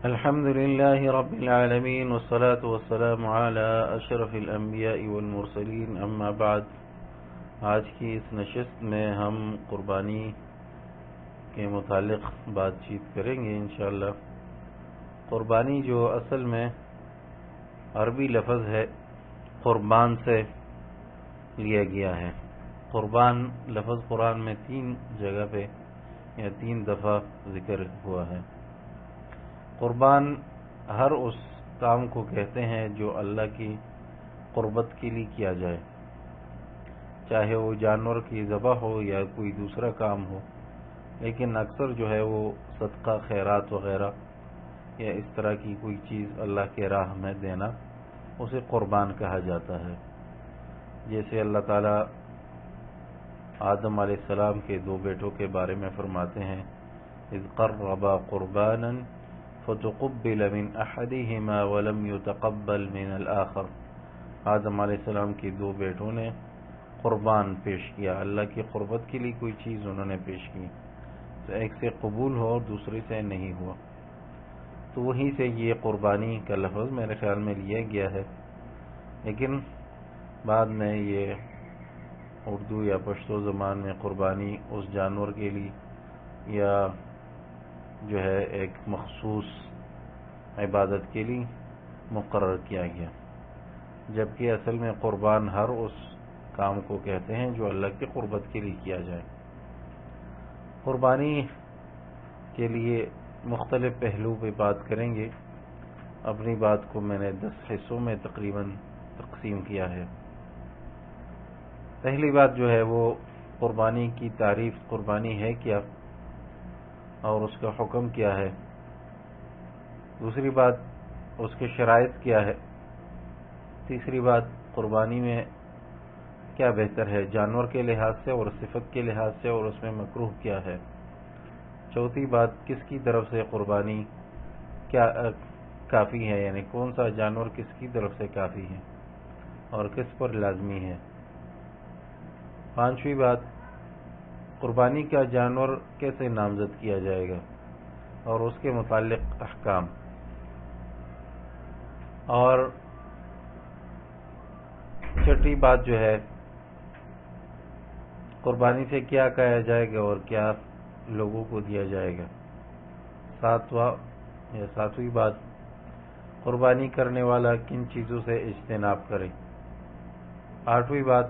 الحمد لله رب العالمين والصلاة والسلام على اشرف الانبیاء والمرسلین اما بعد۔ آج کی اس نشست میں ہم قربانی کے متعلق بات چیت کریں گے انشاءاللہ۔ قربانی جو اصل میں عربی لفظ ہے قربان سے لیا گیا ہے۔ قربان لفظ قرآن میں 3 جگہ پہ یا 3 دفعہ ذکر ہوا ہے۔ قربان ہر اس کام کو کہتے ہیں جو اللہ کی قربت کے لیے کیا جائے، چاہے وہ جانور کی ذبح ہو یا کوئی دوسرا کام ہو، لیکن اکثر جو ہے وہ صدقہ خیرات وغیرہ یا اس طرح کی کوئی چیز اللہ کے راہ میں دینا، اسے قربان کہا جاتا ہے۔ جیسے اللہ تعالیٰ آدم علیہ السلام کے 2 بیٹوں کے بارے میں فرماتے ہیں اذ قربا قربانا فتقبل من احدهما ولم يتقبل من الاخر۔ آدم علیہ السلام کے 2 بیٹوں نے قربان پیش کیا، اللہ کی قربت کے لیے کوئی چیز انہوں نے پیش کی، تو ایک سے قبول ہو اور دوسرے سے نہیں ہوا، تو وہیں سے یہ قربانی کا لفظ میرے خیال میں لیا گیا ہے۔ لیکن بعد میں یہ اردو یا پشتو زبان میں قربانی اس جانور کے لیے یا جو ہے ایک مخصوص عبادت کے لیے مقرر کیا گیا، جبکہ اصل میں قربان ہر اس کام کو کہتے ہیں جو اللہ کی قربت کے لیے کیا جائے۔ قربانی کے لیے مختلف پہلو پہ بات کریں گے۔ اپنی بات کو میں نے 10 حصوں میں تقریباً تقسیم کیا ہے۔ پہلی بات جو ہے وہ قربانی کی تعریف، قربانی ہے کیا اور اس کا حکم کیا ہے۔ دوسری بات اس کے شرائط کیا ہے۔ تیسری بات قربانی میں کیا بہتر ہے جانور کے لحاظ سے اور صفت کے لحاظ سے، اور اس میں مکروہ کیا ہے۔ چوتھی بات کس کی طرف سے قربانی کیا کافی ہے، یعنی کون سا جانور کس کی طرف سے کافی ہے اور کس پر لازمی ہے۔ پانچویں بات قربانی کا جانور کیسے نامزد کیا جائے گا اور اس کے متعلق احکام۔ اور چھٹی بات جو ہے قربانی سے کیا کہا جائے گا اور کیا لوگوں کو دیا جائے گا۔ ساتویں بات قربانی کرنے والا کن چیزوں سے اجتناب کرے۔ 8ویں بات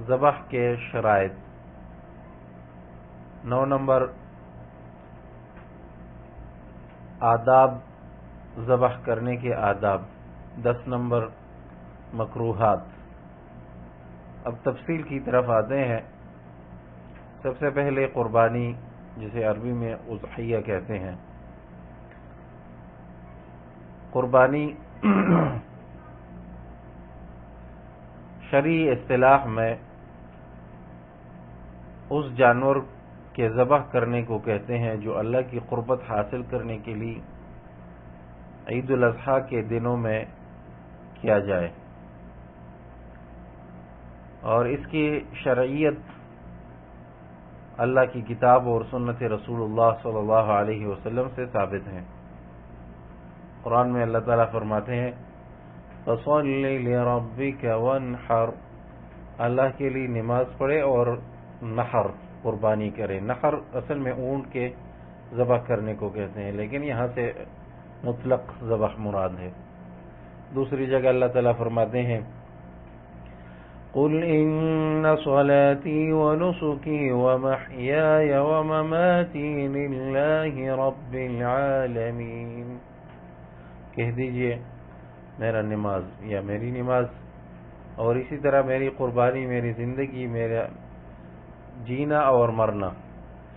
ذبح کے شرائط۔ 9 نمبر آداب، ذبح کرنے کے آداب۔ 10 نمبر مکروہات۔ اب تفصیل کی طرف آتے ہیں۔ سب سے پہلے قربانی، جسے عربی میں اضحیہ کہتے ہیں۔ قربانی شرعی اصطلاح میں اس جانور کے ذبح کرنے کو کہتے ہیں جو اللہ کی قربت حاصل کرنے کے لیے عید الاضحیٰ کے دنوں میں کیا جائے، اور اس کی شرعیت اللہ کی کتاب اور سنت رسول اللہ صلی اللہ علیہ وسلم سے ثابت ہے۔ قرآن میں اللہ تعالیٰ فرماتے ہیں فَصَلِّ لِرَبِّكَ وَانْحَرْ، اللہ کے لیے نماز پڑھے اور نحر قربانی کرے۔ نحر اصل میں اونٹ کے ذبح کرنے کو کہتے ہیں، لیکن یہاں سے مطلق ذبح مراد ہے۔ دوسری جگہ اللہ تعالیٰ فرماتے ہیں قُلْ إِنَّ صَلَاتِي وَنُسُكِي وَمَحْيَايَ وَمَمَاتِي لِلَّهِ رَبِّ الْعَالَمِينَ، کہہ دیجئے میرا نماز یا میری نماز اور اسی طرح میری قربانی، میری زندگی، میرا جینا اور مرنا،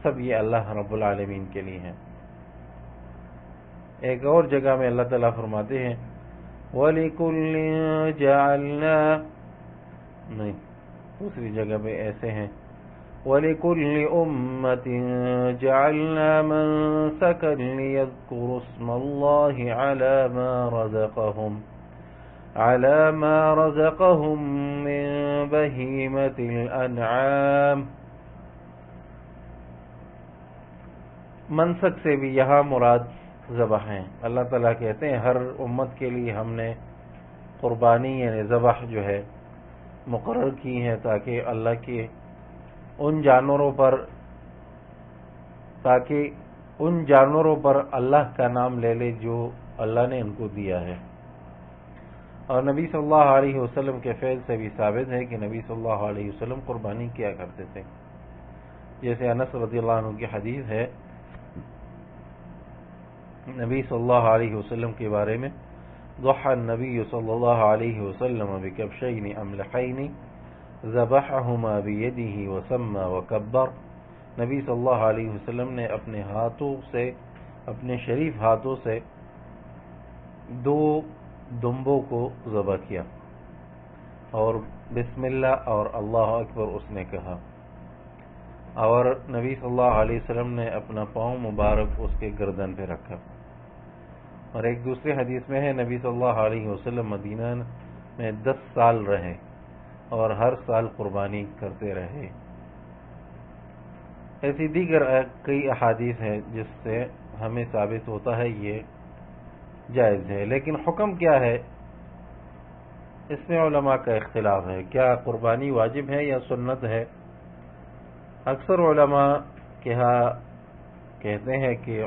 سب یہ اللہ رب العالمین کے لیے ہے۔ ایک اور جگہ میں اللہ تعالیٰ فرماتے ہیں وَلِكُلٍّ جَعَلْنَا، نہیں، دوسری جگہ پہ ایسے ہیں وَلِكُلِّ أُمَّةٍ جَعَلْنَا مَنسَكًا لِيَذْكُرُوا اسْمَ اللَّهِ عَلَى مَا رَزَقَهُم مِّن بَهِيمَةِ الْأَنْعَامِ۔ منسک سے بھی یہاں مراد ذبح ہیں۔ اللہ تعالیٰ کہتے ہیں ہر امت کے لیے ہم نے قربانی یعنی ذبح جو ہے مقرر کی ہے تاکہ ان جانوروں پر اللہ کا نام لے لے جو اللہ نے ان کو دیا ہے۔ اور نبی صلی اللہ علیہ وسلم کے فعل سے بھی ثابت ہے کہ نبی صلی اللہ علیہ وسلم قربانی کیا کرتے تھے، جیسے انس رضی اللہ عنہ کی حدیث ہے نبی صلی اللہ علیہ وسلم کے بارے میں، ضحى النبي صلی اللہ علیہ وسلم بکبشین املحین ذبحہما بیدہ وسمى وکبر۔ نبی صلی اللہ علیہ وسلم نے اپنے شریف ہاتھوں سے 2 دمبوں کو ذبح کیا اور بسم اللہ اور اللہ اکبر اس نے کہا، اور نبی صلی اللہ علیہ وسلم نے اپنا پاؤں مبارک اس کے گردن پہ رکھا۔ اور ایک دوسری حدیث میں ہے نبی صلی اللہ علیہ وسلم مدینہ میں 10 سال رہے اور ہر سال قربانی کرتے رہے۔ ایسی دیگر کئی احادیث ہیں جس سے ہمیں ثابت ہوتا ہے یہ جائز ہے، لیکن حکم کیا ہے اس میں علماء کا اختلاف ہے، کیا قربانی واجب ہے یا سنت ہے؟ اکثر علماء کہتے ہیں کہ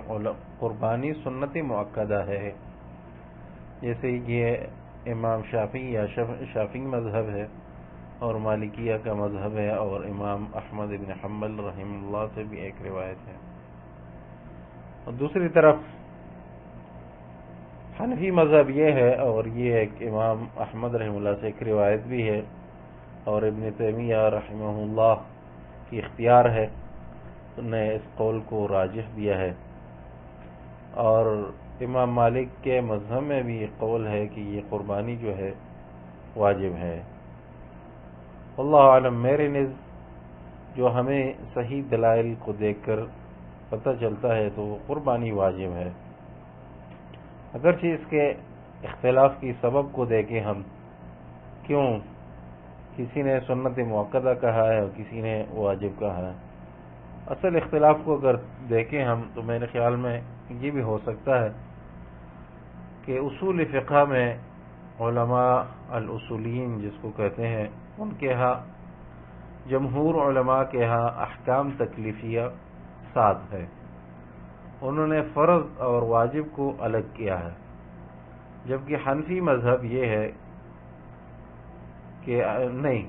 قربانی سنت مؤکدہ ہے، جیسے یہ امام شافعی یا شافعی مذہب ہے اور مالکیہ کا مذہب ہے، اور امام احمد بن حنبل رحمہ اللہ سے بھی ایک روایت ہے۔ اور دوسری طرف حنفی مذہب یہ ہے، اور یہ ایک امام احمد رحمہ اللہ سے ایک روایت بھی ہے، اور ابن تیمیہ رحمہ اللہ کی اختیار ہے، نے اس قول کو راجح دیا ہے، اور امام مالک کے مذہب میں بھی یہ قول ہے کہ یہ قربانی جو ہے واجب ہے۔ اللہ عالم، میرے نزد جو ہمیں صحیح دلائل کو دیکھ کر پتہ چلتا ہے تو قربانی واجب ہے، اگرچہ اس کے اختلاف کی سبب کو دیکھیں ہم، کیوں کسی نے سنت مؤکدہ کہا ہے اور کسی نے واجب کہا ہے۔ اصل اختلاف کو اگر دیکھیں ہم تو میرے خیال میں یہ بھی ہو سکتا ہے کہ اصول فقہ میں علماء الاصولین جس کو کہتے ہیں ان کے ہاں، جمہور علماء کے ہاں احکام تکلیفیہ 7 ہے، انہوں نے فرض اور واجب کو الگ کیا ہے، جبکہ حنفی مذہب یہ ہے کہ نہیں،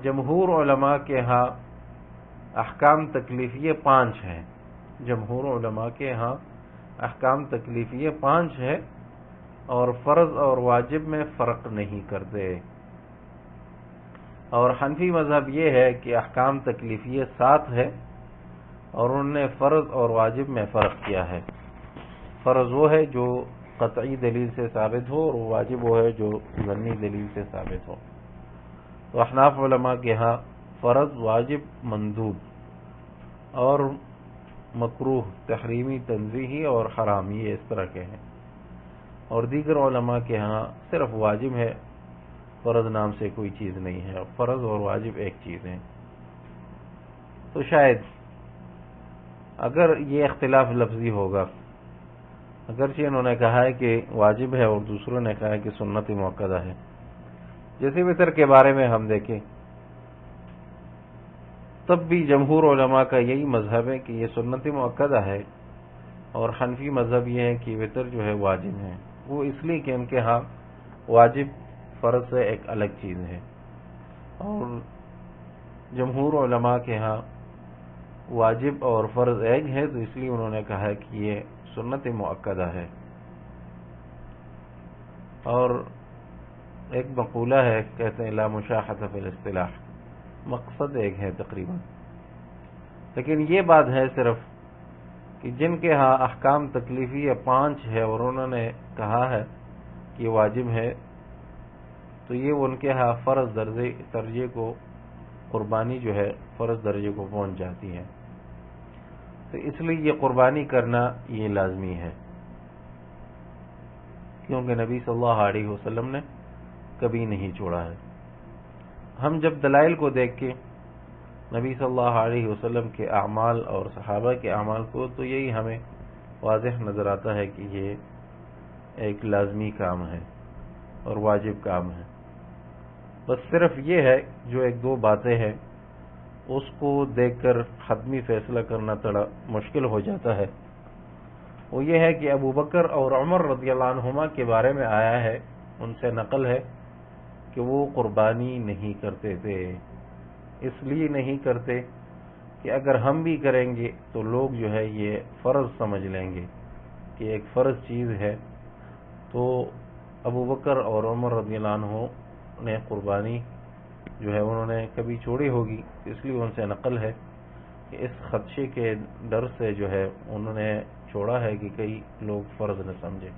جمہور علماء کے ہاں احکام تکلیفیہ 5 ہیں، جمہور علماء کے ہاں احکام تکلیفیہ 5 ہے، اور فرض اور واجب میں فرق نہیں کرتے، اور حنفی مذہب یہ ہے کہ احکام تکلیفیہ 7 ہے اور انہوں نے فرض اور واجب میں فرق کیا ہے۔ فرض وہ ہے جو قطعی دلیل سے ثابت ہو، اور واجب وہ ہے جو ظنی دلیل سے ثابت ہو۔ تو احناف علماء کے ہاں فرض، واجب، مندوب اور مکروہ، تحریمی، تنزیہی اور حرام، یہ اس طرح کے ہیں، اور دیگر علماء کے ہاں صرف واجب ہے، فرض نام سے کوئی چیز نہیں ہے، فرض اور واجب ایک چیز ہے۔ تو شاید اگر یہ اختلاف لفظی ہوگا، اگرچہ انہوں نے کہا ہے کہ واجب ہے اور دوسروں نے کہا ہے کہ سنت مؤکدہ ہے، جیسے وطر کے بارے میں ہم دیکھیں تب بھی جمہور علماء کا یہی مذہب ہے کہ یہ سنت مؤکدہ ہے، اور حنفی مذہب یہ ہے کہ وطر جو ہے واجب ہے، وہ اس لیے کہ ان کے ہاں واجب فرض سے ایک الگ چیز ہے، اور جمہور علماء کے ہاں واجب اور فرض ایک ہے، تو اس لیے انہوں نے کہا کہ یہ سنت مؤکدہ ہے۔ اور ایک مقولہ ہے، کہتے ہیں لا مشاحۃ فی الاصطلاح، مقصد ایک ہے تقریباً، لیکن یہ بات ہے صرف کہ جن کے ہاں احکام تکلیفیہ 5 ہے اور انہوں نے کہا ہے کہ واجب ہے، تو یہ ان کے ہاں فرض درجے کو، قربانی جو ہے فرض درجے کو پہنچ جاتی ہے، تو اس لیے یہ قربانی کرنا یہ لازمی ہے، کیونکہ نبی صلی اللہ علیہ وسلم نے کبھی نہیں چھوڑا ہے۔ ہم جب دلائل کو دیکھ کے نبی صلی اللہ علیہ وسلم کے اعمال اور صحابہ کے اعمال کو تو یہی ہمیں واضح نظر آتا ہے کہ یہ ایک لازمی کام ہے اور واجب کام ہے. بس صرف یہ ہے جو ایک دو باتیں ہیں اس کو دیکھ کر حتمی فیصلہ کرنا تھوڑا مشکل ہو جاتا ہے. وہ یہ ہے کہ ابو بکر اور عمر رضی اللہ عنہما کے بارے میں آیا ہے، ان سے نقل ہے کہ وہ قربانی نہیں کرتے تھے. اس لیے نہیں کرتے کہ اگر ہم بھی کریں گے تو لوگ جو ہے یہ فرض سمجھ لیں گے کہ ایک فرض چیز ہے. تو ابو بکر اور عمر رضی اللہ عنہ نے قربانی جو ہے انہوں نے کبھی چھوڑی ہوگی، اس لیے ان سے نقل ہے کہ اس خدشے کے ڈر سے جو ہے انہوں نے چھوڑا ہے کہ کئی لوگ فرض نہ سمجھے.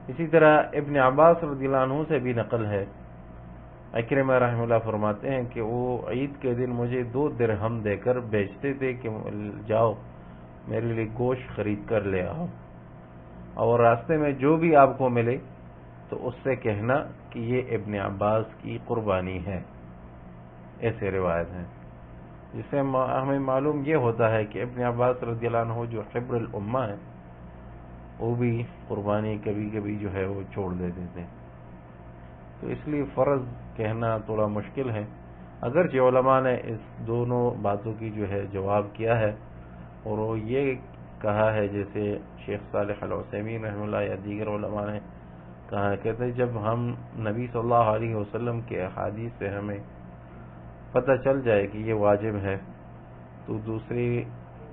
اسی طرح ابن عباس رضی اللہ عنہ سے بھی نقل ہے، اکرمہ رحمہ اللہ فرماتے ہیں کہ وہ عید کے دن مجھے 2 درہم دے کر بیچتے تھے کہ جاؤ میرے لیے گوشت خرید کر لے آؤ، اور راستے میں جو بھی آپ کو ملے تو اس سے کہنا کہ یہ ابن عباس کی قربانی ہے. ایسے روایت ہیں جس سے ہمیں معلوم یہ ہوتا ہے کہ ابن عباس رضی اللہ عنہ جو حبر الامہ ہے وہ بھی قربانی کبھی کبھی جو ہے وہ چھوڑ دیتے تھے. تو اس لیے فرض کہنا تھوڑا مشکل ہے، اگرچہ علماء نے اس دونوں باتوں کی جو ہے جواب کیا ہے، اور وہ یہ کہا ہے جیسے شیخ صالح العثیمین رحمہ اللہ یا دیگر علماء نے کہا، کہتے ہیں جب ہم نبی صلی اللہ علیہ وسلم کے احادیث سے ہمیں پتہ چل جائے کہ یہ واجب ہے تو دوسرے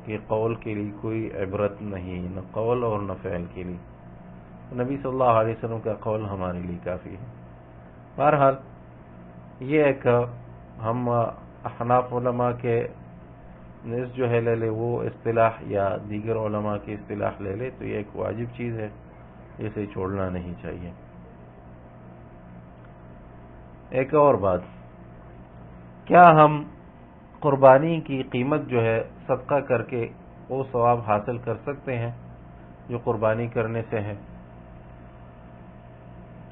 کے قول کے لیے کوئی عبرت نہیں، نہ قول اور نہ فعل کے لیے. نبی صلی اللہ علیہ وسلم کا قول ہمارے لیے کافی ہے. بہرحال یہ ایک ہم احناف علماء کے نس جو ہے لے لے وہ اصطلاح یا دیگر علماء کی اصطلاح لے لے تو یہ ایک واجب چیز ہے جسے چھوڑنا نہیں چاہیے. ایک اور بات، کیا ہم قربانی کی قیمت جو ہے صدقہ کر کے وہ ثواب حاصل کر سکتے ہیں جو قربانی کرنے سے ہے؟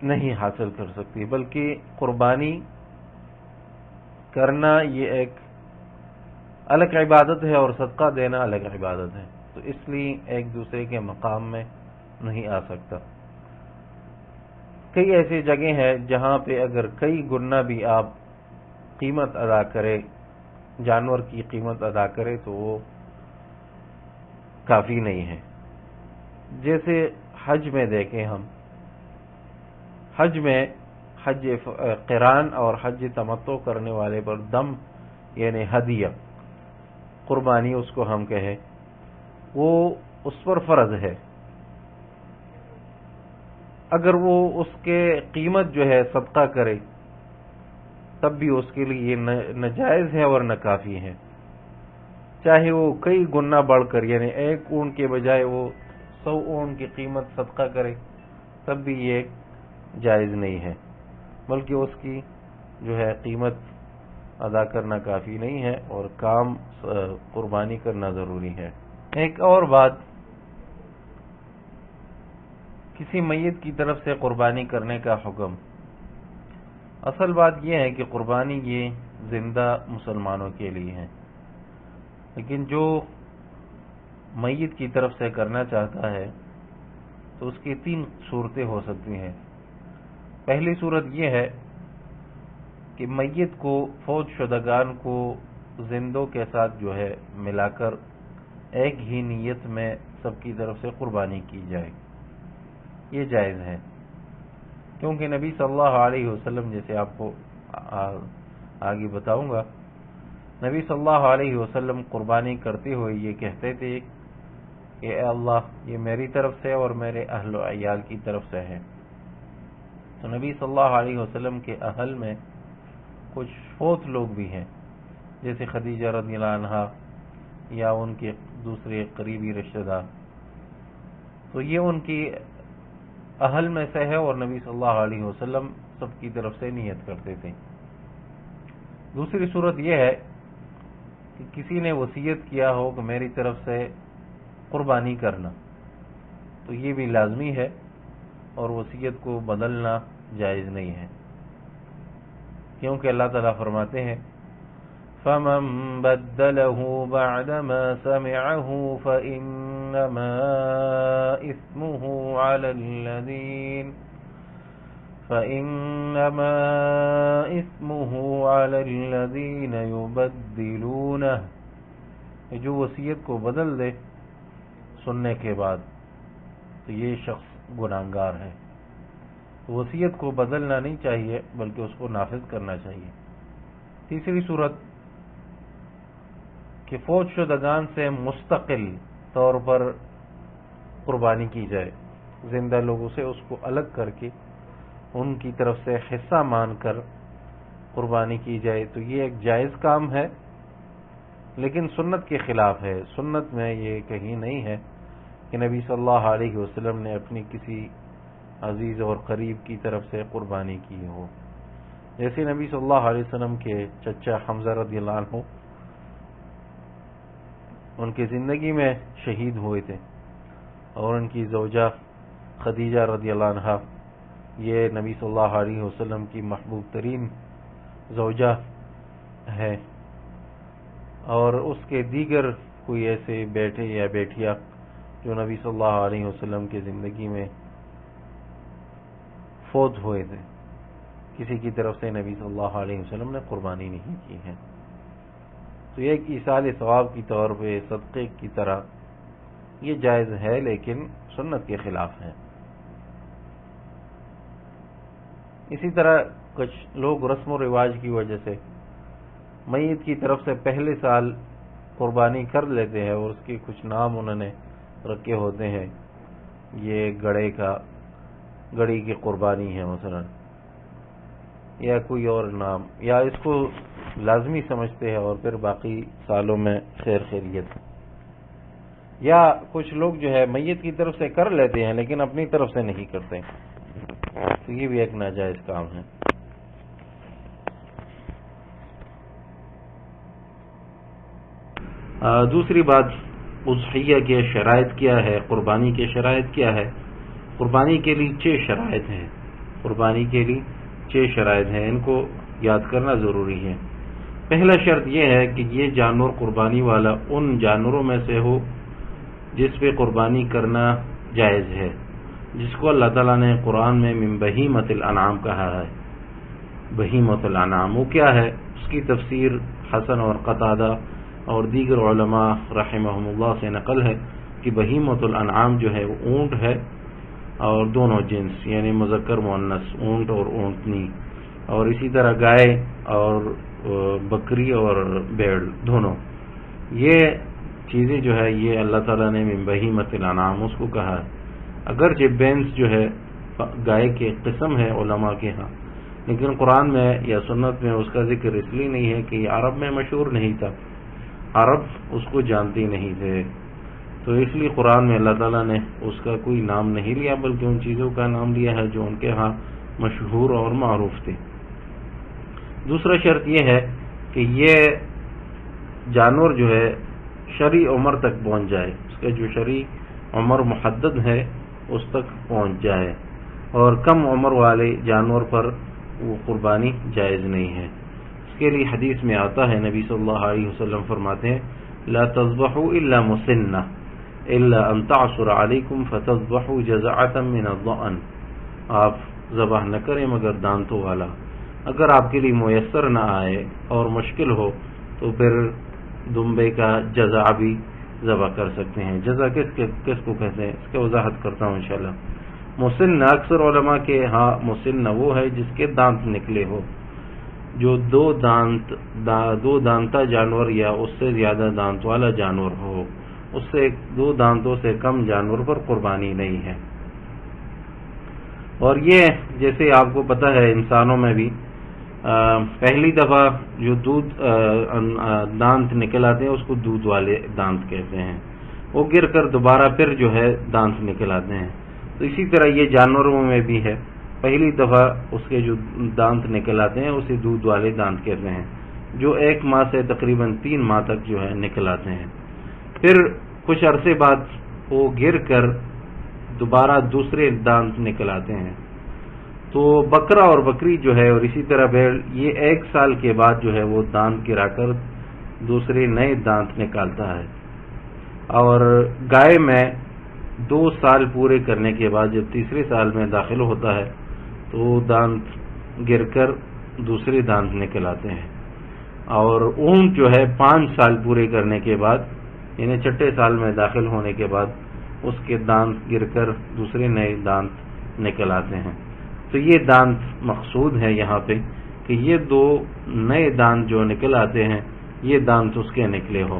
نہیں حاصل کر سکتی، بلکہ قربانی کرنا یہ ایک الگ عبادت ہے اور صدقہ دینا الگ عبادت ہے، تو اس لیے ایک دوسرے کے مقام میں نہیں آ سکتا. کئی ایسی جگہیں ہیں جہاں پہ اگر کئی گنا بھی آپ قیمت ادا کرے، جانور کی قیمت ادا کرے تو وہ کافی نہیں ہے. جیسے حج میں دیکھیں ہم، حج میں حج قران اور حج تمتع کرنے والے پر دم یعنی ہدیہ قربانی اس کو ہم کہیں، وہ اس پر فرض ہے. اگر وہ اس کے قیمت جو ہے صدقہ کرے تب بھی اس کے لیے یہ ناجائز ہے اور نہ کافی ہے. چاہے وہ کئی گنا بڑھ کر یعنی 1 اونٹ کے بجائے وہ 100 اونٹ کی قیمت صدقہ کرے تب بھی یہ جائز نہیں ہے، بلکہ اس کی جو ہے قیمت ادا کرنا کافی نہیں ہے اور کام قربانی کرنا ضروری ہے. ایک اور بات، کسی میت کی طرف سے قربانی کرنے کا حکم. اصل بات یہ ہے کہ قربانی یہ زندہ مسلمانوں کے لیے ہے، لیکن جو میت کی طرف سے کرنا چاہتا ہے تو اس کی 3 صورتیں ہو سکتی ہیں. پہلی صورت یہ ہے کہ میت کو فوت شدگان کو زندوں کے ساتھ جو ہے ملا کر ایک ہی نیت میں سب کی طرف سے قربانی کی جائے. یہ جائز ہے کیونکہ نبی صلی اللہ علیہ وسلم، جیسے آپ کو آگے بتاؤں گا، نبی صلی اللہ علیہ وسلم قربانی کرتے ہوئے یہ کہتے تھے کہ اے اللہ یہ میری طرف سے اور میرے اہل و عیال کی طرف سے ہے. تو نبی صلی اللہ علیہ وسلم کے اہل میں کچھ فوت لوگ بھی ہیں جیسے خدیجہ رضی اللہ عنہا یا ان کے دوسرے قریبی رشتہ دار، تو یہ ان کی اہل میں سے ہے اور نبی صلی اللہ علیہ وسلم سب کی طرف سے نیت کرتے تھے. دوسری صورت یہ ہے کہ کسی نے وصیت کیا ہو کہ میری طرف سے قربانی کرنا، تو یہ بھی لازمی ہے اور وصیت کو بدلنا جائز نہیں ہے، کیونکہ اللہ تعالیٰ فرماتے ہیں فمن بدله بعدما سمعه فإنما إثمه على الذين يبدلونه. جو وصیت کو بدل دے سننے کے بعد تو یہ شخص گناہگار ہے. وصیت کو بدلنا نہیں چاہیے بلکہ اس کو نافذ کرنا چاہیے. تیسری صورت کہ فوت شدگان سے مستقل طور پر قربانی کی جائے، زندہ لوگوں سے اس کو الگ کر کے ان کی طرف سے حصہ مان کر قربانی کی جائے. تو یہ ایک جائز کام ہے لیکن سنت کے خلاف ہے. سنت میں یہ کہیں نہیں ہے کہ نبی صلی اللہ علیہ وسلم نے اپنی کسی عزیز اور قریب کی طرف سے قربانی کی ہو. جیسے نبی صلی اللہ علیہ وسلم کے چچا حمزہ رضی اللہ عنہ ان کی زندگی میں شہید ہوئے تھے، اور ان کی زوجہ خدیجہ رضی اللہ عنہا یہ نبی صلی اللہ علیہ وسلم کی محبوب ترین زوجہ ہے، اور اس کے دیگر کوئی ایسے بیٹے یا بیٹیاں جو نبی صلی اللہ علیہ وسلم کی زندگی میں فوت ہوئے تھے، کسی کی طرف سے نبی صلی اللہ علیہ وسلم نے قربانی نہیں کی ہے. تو یہ ایک ایصال ثواب کی طور پہ صدقے کی طرح یہ جائز ہے لیکن سنت کے خلاف ہے. اسی طرح کچھ لوگ رسم و رواج کی وجہ سے میت کی طرف سے پہلے سال قربانی کر لیتے ہیں اور اس کے کچھ نام انہوں نے رکھے ہوتے ہیں. یہ گڑی کی قربانی ہے مثلا، یا کوئی اور نام، یا اس کو لازمی سمجھتے ہیں اور پھر باقی سالوں میں خیریت. یا کچھ لوگ جو ہے میت کی طرف سے کر لیتے ہیں لیکن اپنی طرف سے نہیں کرتے، تو یہ بھی ایک ناجائز کام ہے. دوسری بات، اضحیہ کے شرائط کیا ہے، قربانی کے شرائط کیا ہے. قربانی کے لیے 6 شرائط ہیں. قربانی کے لیے 6 شرائط ہیں، ان کو یاد کرنا ضروری ہے. پہلا شرط یہ ہے کہ یہ جانور قربانی والا ان جانوروں میں سے ہو جس پہ قربانی کرنا جائز ہے، جس کو اللہ تعالیٰ نے قرآن میں من بہیمۃ الانعام کہا ہے. بہیمۃ الانعام وہ کیا ہے؟ اس کی تفسیر حسن اور قتادہ اور دیگر علماء رحمہم اللہ سے نقل ہے کہ بہیمۃ الانعام جو ہے وہ اونٹ ہے، اور دونوں جنس یعنی مذکر مؤنث، اونٹ اور اونٹنی، اور اسی طرح گائے اور بکری اور بیڑ دونوں. یہ چیزیں جو ہے یہ اللہ تعالیٰ نے من بہیمۃ الانعام اس کو کہا ہے. اگرچہ بینس جو ہے گائے کے قسم ہے علماء کے ہاں، لیکن قرآن میں یا سنت میں اس کا ذکر اس لیے نہیں ہے کہ یہ عرب میں مشہور نہیں تھا، عرب اس کو جانتے نہیں تھے، تو اس لیے قرآن میں اللہ تعالیٰ نے اس کا کوئی نام نہیں لیا بلکہ ان چیزوں کا نام لیا ہے جو ان کے ہاں مشہور اور معروف تھے. دوسرا شرط یہ ہے کہ یہ جانور جو ہے شرعی عمر تک پہنچ جائے، اس کا جو شرعی عمر محدد ہے اس تک پہنچ جائے، اور کم عمر والے جانور پر وہ قربانی جائز نہیں ہے. اس کے لیے حدیث میں آتا ہے نبی صلی اللہ علیہ وسلم فرماتے ہیں لا تذبحوا الا مسنہ الا ان تعثر علیکم فتذبحوا جزعۃ من الضأن. آپ ذبح نہ کریں مگر دانتوں والا. اگر آپ کے لیے میسر نہ آئے اور مشکل ہو تو پھر دمبے کا جزع بھی ذبح کر سکتے ہیں. جزع کس کو کہتے ہیں اس کی وضاحت کرتا ہوں انشاءاللہ. مسنہ اکثر علماء کے ہاں مسنہ وہ ہے جس کے دانت نکلے ہو. جو دو دانتا جانور یا اس سے زیادہ دانت والا جانور ہو، اس سے 2 دانتوں سے کم جانور پر قربانی نہیں ہے. اور یہ جیسے آپ کو پتہ ہے انسانوں میں بھی پہلی دفعہ جو دانت نکل آتے ہیں اس کو دودھ والے دانت کہتے ہیں، وہ گر کر دوبارہ پھر جو ہے دانت نکل آتے ہیں. تو اسی طرح یہ جانوروں میں بھی ہے، پہلی دفعہ اس کے جو دانت نکل آتے ہیں اسے دودھ والے دانت کہتے ہیں، جو 1 ماہ سے تقریباً 3 ماہ تک جو ہے نکل آتے ہیں. پھر کچھ عرصے بعد وہ گر کر دوبارہ دوسرے دانت نکل آتے ہیں. تو بکرا اور بکری جو ہے اور اسی طرح بیل، یہ 1 سال کے بعد جو ہے وہ دانت گرا کر دوسرے نئے دانت نکالتا ہے. اور گائے میں 2 سال پورے کرنے کے بعد جب تیسرے سال میں داخل ہوتا ہے تو دانت گر کر دوسرے دانت نکل آتے ہیں. اور اونٹ جو ہے 5 سال پورے کرنے کے بعد یعنی 6 سال میں داخل ہونے کے بعد اس کے دانت گر کر دوسرے نئے دانت نکل آتے ہیں. تو یہ دانت مقصود ہے یہاں پہ کہ یہ 2 نئے دانت جو نکل آتے ہیں یہ دانت اس کے نکلے ہو.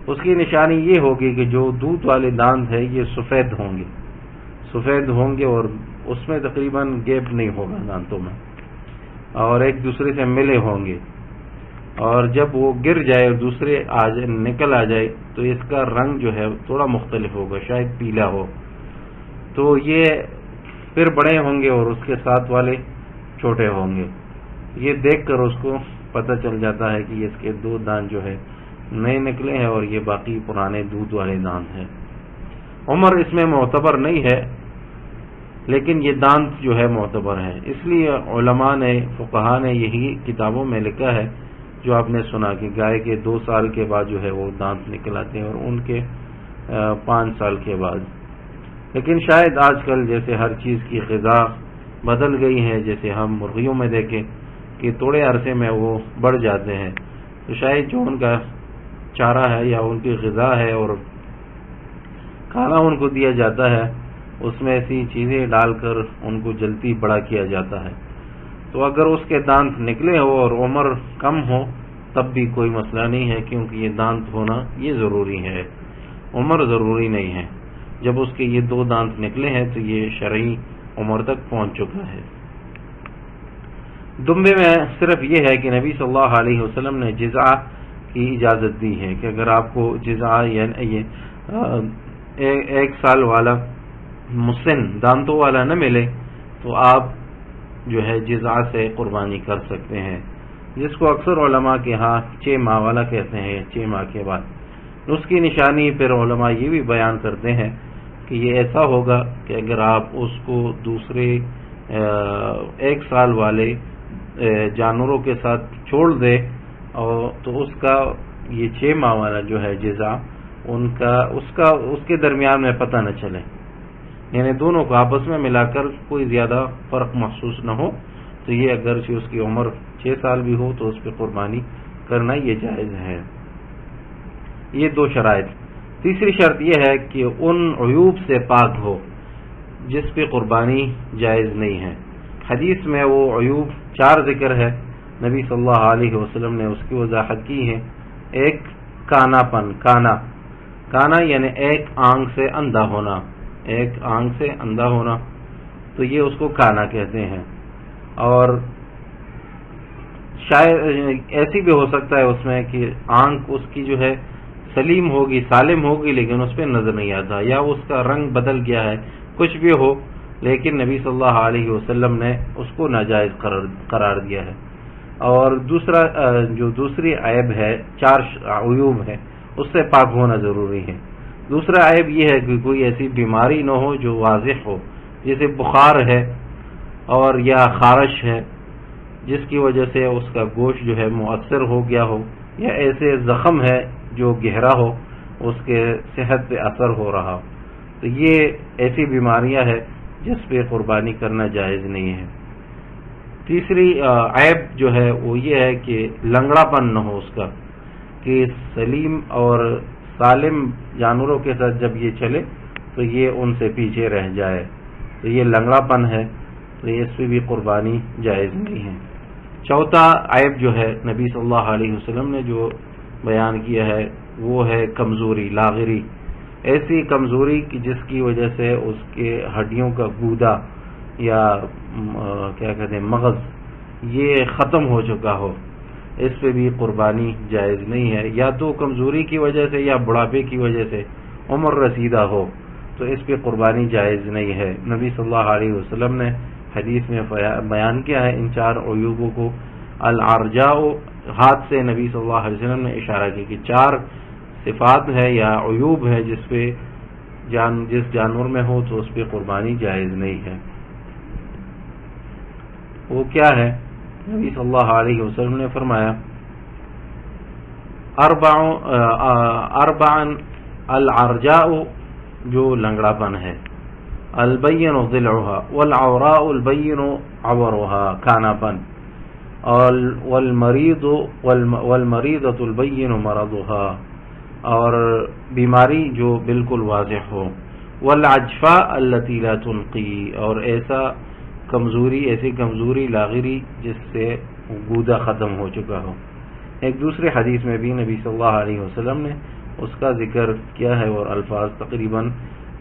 اس کی نشانی یہ ہوگی کہ جو دودھ والے دانت ہے یہ سفید ہوں گے اور اس میں تقریباً گیپ نہیں ہوگا دانتوں میں اور ایک دوسرے سے ملے ہوں گے. اور جب وہ گر جائے اور دوسرے نکل آ جائے تو اس کا رنگ جو ہے تھوڑا مختلف ہوگا، شاید پیلا ہو. تو یہ پھر بڑے ہوں گے اور اس کے ساتھ والے چھوٹے ہوں گے. یہ دیکھ کر اس کو پتہ چل جاتا ہے کہ اس کے 2 دانت جو ہے نئے نکلے ہیں اور یہ باقی پرانے دودھ والے دانت ہیں. عمر اس میں معتبر نہیں ہے لیکن یہ دانت جو ہے معتبر ہے. اس لیے علماء نے فقہاء نے یہی کتابوں میں لکھا ہے جو آپ نے سنا کہ گائے کے 2 سال کے بعد جو ہے وہ دانت نکل آتے ہیں اور ان کے 5 سال کے بعد. لیکن شاید آج کل جیسے ہر چیز کی غذا بدل گئی ہے، جیسے ہم مرغیوں میں دیکھیں کہ تھوڑے عرصے میں وہ بڑھ جاتے ہیں، تو شاید جو ان کا چارہ ہے یا ان کی غذا ہے اور کھانا ان کو دیا جاتا ہے اس میں ایسی چیزیں ڈال کر ان کو جلدی بڑا کیا جاتا ہے. تو اگر اس کے دانت نکلے ہو اور عمر کم ہو تب بھی کوئی مسئلہ نہیں ہے، کیونکہ یہ دانت ہونا یہ ضروری ہے، عمر ضروری نہیں ہے. جب اس کے یہ 2 دانت نکلے ہیں تو یہ شرعی عمر تک پہنچ چکا ہے. دمبے میں صرف یہ ہے کہ نبی صلی اللہ علیہ وسلم نے جزع کی اجازت دی ہے کہ اگر آپ کو جزع یعنی 1 سال والا مسن دانتوں والا نہ ملے تو آپ جو ہے جزع سے قربانی کر سکتے ہیں، جس کو اکثر علماء کے ہاں 6 ماہ والا کہتے ہیں. 6 ماہ کے بعد اس کی نشانی پھر علماء یہ بھی بیان کرتے ہیں کہ یہ ایسا ہوگا کہ اگر آپ اس کو دوسرے 1 سال والے جانوروں کے ساتھ چھوڑ دے اور تو اس کا یہ 6 ماہ والا جو ہے جزع اس کے درمیان میں پتہ نہ چلے، یعنی دونوں کو آپس میں ملا کر کوئی زیادہ فرق محسوس نہ ہو. تو یہ اگرچہ اس کی عمر 6 سال بھی ہو تو اس پہ قربانی کرنا یہ جائز ہے. یہ 2 شرائط. تیسری شرط یہ ہے کہ ان عیوب سے پاک ہو جس پہ قربانی جائز نہیں ہے. حدیث میں وہ عیوب 4 ذکر ہے، نبی صلی اللہ علیہ وسلم نے اس کی وضاحت کی ہے. ایک کانا پن، کانا یعنی ایک آنکھ سے اندھا ہونا، تو یہ اس کو کانا کہتے ہیں. اور شاید ایسی بھی ہو سکتا ہے اس میں کہ آنکھ اس کی جو ہے سلیم ہوگی لیکن اس پہ نظر نہیں آتا، یا اس کا رنگ بدل گیا ہے، کچھ بھی ہو لیکن نبی صلی اللہ علیہ وسلم نے اس کو ناجائز قرار دیا ہے. اور دوسری عیب ہے، 4 عیوب ہے، اس سے پاک ہونا ضروری ہے. دوسرا عیب یہ ہے کہ کوئی ایسی بیماری نہ ہو جو واضح ہو، جیسے بخار ہے اور یا خارش ہے جس کی وجہ سے اس کا گوشت جو ہے مؤثر ہو گیا ہو، یا ایسے زخم ہے جو گہرا ہو اس کے صحت پہ اثر ہو رہا. تو یہ ایسی بیماریاں ہیں جس پہ قربانی کرنا جائز نہیں ہے. تیسری عیب جو ہے وہ یہ ہے کہ لنگڑا پن نہ ہو اس کا، کہ سلیم اور سالم جانوروں کے ساتھ جب یہ چلے تو یہ ان سے پیچھے رہ جائے، تو یہ لنگڑا پن ہے، تو اس پہ بھی قربانی جائز نہیں ہے. چوتھا عیب جو ہے نبی صلی اللہ علیہ وسلم نے جو بیان کیا ہے وہ ہے کمزوری، لاغری، ایسی کمزوری کہ جس کی وجہ سے اس کے ہڈیوں کا گودا یا کیا کہتے ہیں مغز یہ ختم ہو چکا ہو، اس پہ بھی قربانی جائز نہیں ہے. یا تو کمزوری کی وجہ سے یا بڑھاپے کی وجہ سے عمر رسیدہ ہو تو اس پہ قربانی جائز نہیں ہے. نبی صلی اللہ علیہ وسلم نے حدیث میں بیان کیا ہے ان 4 عیوبوں کو. العرجاء، ہاتھ سے نبی صلی اللہ علیہ وسلم نے اشارہ کیا کہ 4 صفات ہے یا عیوب ہے جس پہ جس جانور میں ہو تو اس پہ قربانی جائز نہیں ہے. وہ کیا ہے؟ نبی صلی اللہ علیہ وسلم نے فرمایا اربعن العرجاء جو لنگڑا پن ہے، البین ضلعها والعوراء البین عورها کھانا پن، والمریضۃ البین مرضها اور بیماری جو بالکل واضح ہو، والعجفاء التي لا تنقی اور ایسی کمزوری لاغری جس سے گودا ختم ہو چکا ہو۔ ایک دوسرے حدیث میں بھی نبی صلی اللہ علیہ وسلم نے اس کا ذکر کیا ہے اور الفاظ تقریباً